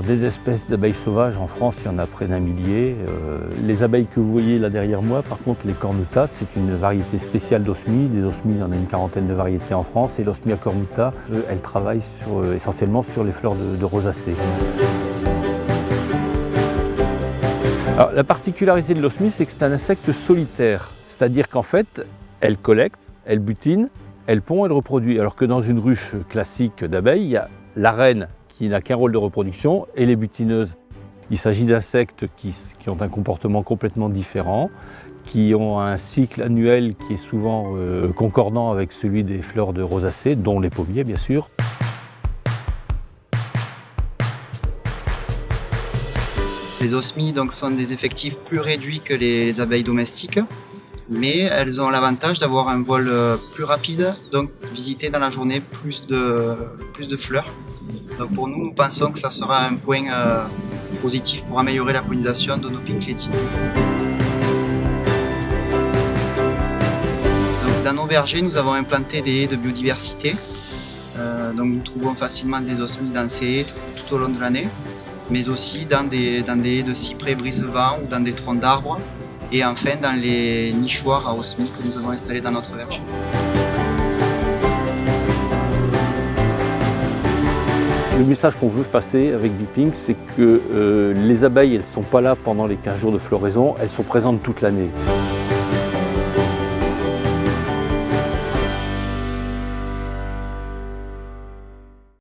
des espèces d'abeilles sauvages, en France, il y en a près d'1 millier. Les abeilles que vous voyez là derrière moi, par contre, les cornutas, c'est une variété spéciale d'osmie. Des osmies, il y en a une quarantaine de variétés en France. Et l'Osmia cornuta, elle travaille essentiellement sur les fleurs de rosacée. Alors, la particularité de l'osmie, c'est que c'est un insecte solitaire. C'est-à-dire qu'en fait, elle collecte, elle butine, elle pond, elle reproduit. Alors que dans une ruche classique d'abeilles, il y a la reine qui n'a qu'un rôle de reproduction et les butineuses. Il s'agit d'insectes qui ont un comportement complètement différent, qui ont un cycle annuel qui est souvent concordant avec celui des fleurs de rosacée, dont les pommiers bien sûr. Les osmies donc, sont des effectifs plus réduits que les abeilles domestiques, mais elles ont l'avantage d'avoir un vol plus rapide, donc visiter dans la journée plus de fleurs. Donc pour nous, nous pensons que ça sera un point positif pour améliorer la pollinisation de nos pink lady. Donc dans nos vergers, nous avons implanté des haies de biodiversité. Donc nous trouvons facilement des osmies dans ces haies tout au long de l'année, mais aussi dans des haies de cyprès brise-vent ou dans des troncs d'arbres, et enfin dans les nichoirs à osmies que nous avons installés dans notre verger. Le message qu'on veut passer avec Bee-Pink, c'est que les abeilles, elles ne sont pas là pendant les 15 jours de floraison, elles sont présentes toute l'année.